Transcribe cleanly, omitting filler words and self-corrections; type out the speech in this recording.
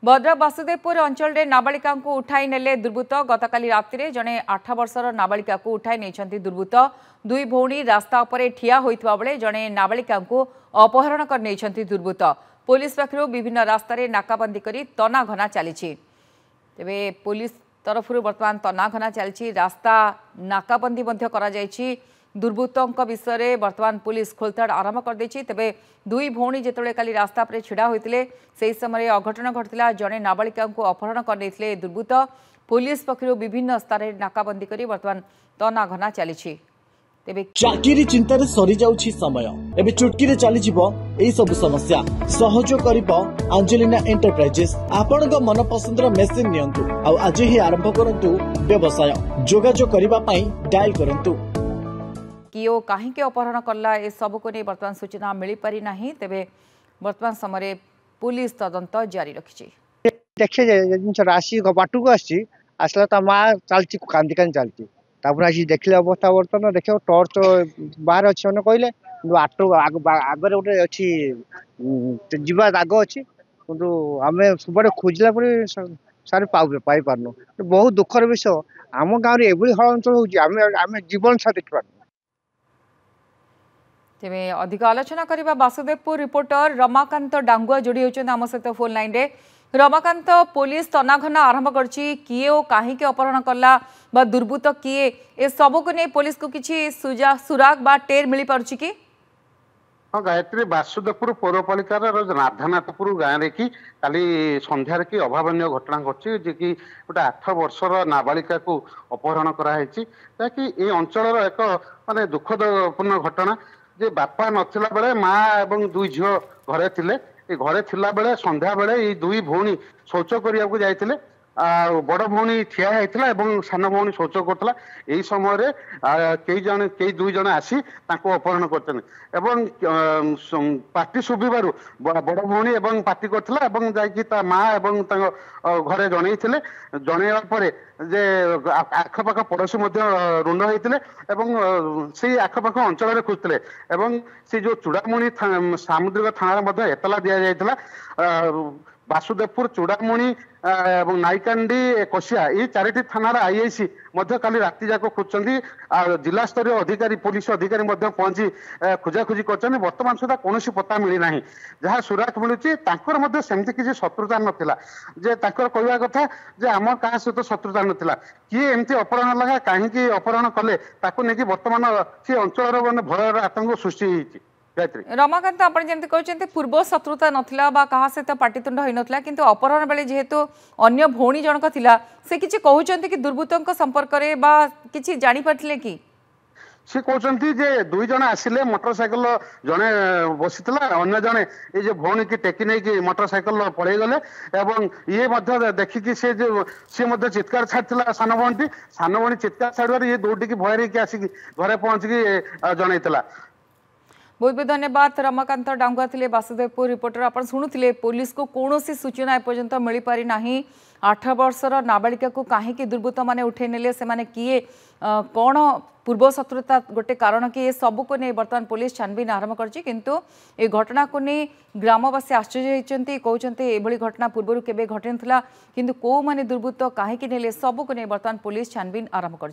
भद्रक वासुदेवपुर अंचल में नाबालिका को उठाई नेले दुर्बृत्त गतकाली राति जड़े 8 वर्षर नाबालिका को उठाई नहीं दुर्बृत्त दुई भौणी रास्ता उपर ठिया होता बेले जड़े नाबालिका को अपहरण कर नहीं दुर्बृत्त पुलिस पक्षर विभिन्न रास्त नाकाबंदी कर तनाघना चली तेरे पुलिस तरफ बर्तमान तनाघना चली रास्ता नाकाबंदी दुर्बृत्तों विषय बर्तमान पुलिस खोलताड़ आरंभ कर तेरे दुई भौणी जिते काली रास्ता पर छिड़ा होते से समय अघटन घटता जड़े नाबालिका को अपहरण कर दुर्बृत्त पुलिस पक्षर विभिन्न स्तर नाकाबंदी कर बर्तमान तनाघना चली चाकरी चिंतार सरी जाउछि समय एबे चुटकी रे चली जीवो एई सब समस्या सहयोग करिवो एंजेलिना एंटरप्राइजेस आपनक मन पसंदर मेसिन नियंतु आ आज ही आरंभ करंतु व्यवसाय जोगाजोग करिबा पई डायल करंतु कियो काहे के अपहरण करला ए सब को नै वर्तमान सूचना मिली पारि नाही तेबे वर्तमान समय पुलिस तदंत जारी रखिछि देखिए जे राशि बाटू को आसला त मा चलची कांदी कान चलची तापर आसी देखले अवस्था बर्तमान देखो टॉर्च बाहर अच्छे मैंने कहले आटो आगे गोटे अच्छी जीवा दाग अच्छी कि आम सब खोजला सारे पाई पारनु बहुत दुखर विषय आम गाँव में हल अंचल होमें जीवन साथ देखी पार तेरे अधिक आलोचना करबा वासुदेवपुर रिपोर्टर रमाकांत डांगुआ जोड़ी होचन आम सहित फोन लाइन रे रमाकांत पुलिस तनाघना आरंभ करछि किए ओ काहे के अपहरण करला बा दुर्बृत्त किए ए सब को नै पुलिस को किछि सुराग बा टेर मिली पारछि कि हाँ गायत्री वासुदेवपुर पौरपालिकार राधानाथपुर गाँव में कि काली संध्यार कि अभावन घटना घटी जे कि गोटे 8 वर्षर नाबालिका को अपहरण कराई कि ये अंचल एक माने दुखदपूर्ण घटना जे बापा नथिला बेले माँ एवं दुई झील घरे थिले घरे थिला बेले संध्या बेले ये दुई भौणी शौच करने को जाइए बड़ भौणी ठिया होता एवं सान भौणी शौच करता यही समय कई दुई जन आसी अपहरण करते पार्टी शुभिबार बड़ भौणी एवं पार्टी करता माँ एवं घरे जनईले जनइबा जे आखपाख पड़ोशी ऋण होते से आखपाख अंचल खोजते से जो चूड़ामणि सामुद्रिक थाना एतला दि जाता वासुदेवपुर चूड़ामणि एवं नाईकांडी कोशिया ये 4टी थानार आईआईसी काली राति जाक खोजती जिला स्तरीय अधिकारी पुलिस अधिकारी पहुंची खोजाखोजी कर बर्तमान सुधा कौन पता मिलना जहाँ सुराग मिलूँ सेमती किसी शत्रुता नाला जे कहवा कथा जे आम क्या सहित शत्रुता नाला किए एमती अपहरण लगा कहीं अपहरण कले नहीं बर्तमान सी अंचल मैंने भयर आतंक सृष्टि रमाकांत आपण जेमती कहते पूर्व शत्रुता नथिला बा कहा सहित पाटितुंड होई नथिला किंतु अपहरण बेले जेहेतु अन्य भौणी जनक थिला से किछि कहउचंती कि दुर्बृत्तों संपर्क रे बा किछि जानि पाथिले कि से कहते जे दुई जन आसिले मोटरसाइकेल जड़े बसीला अन्य जड़े ये जो भौणी की टेकी नहीं कि मोटरसाइकेल पड़े गले एवं ये देखिकी से जो सी चित्कार छाड़ा सान भौणी चित्कार छाड़ ये दौड़ी भय आसिक घरे पहुंचिकी जनईला बहुत बहुत धन्यवाद रमाकांत डांगुआ थे वासुदेवपुर रिपोर्टर आप शुणुते पुलिस को कौन सूचना एपर्यंत मिल पारि ना 8 वर्षर नाबालिका को कहीं दुर्बृत्त मैंने उठे नेले से माने किए कौन पूर्व शत्रुता गोटे कारण कि ये सब को नहीं बर्तमान पुलिस छानबीन आरंभ कर घटना को नहीं ग्रामवासी आश्चर्य होती कहते ये घटना पूर्व केवे घटन था किंतु कौ माने दुर्बृत्त कहीं नेले सब को नहीं बर्तमान पुलिस छानबीन आरंभ कर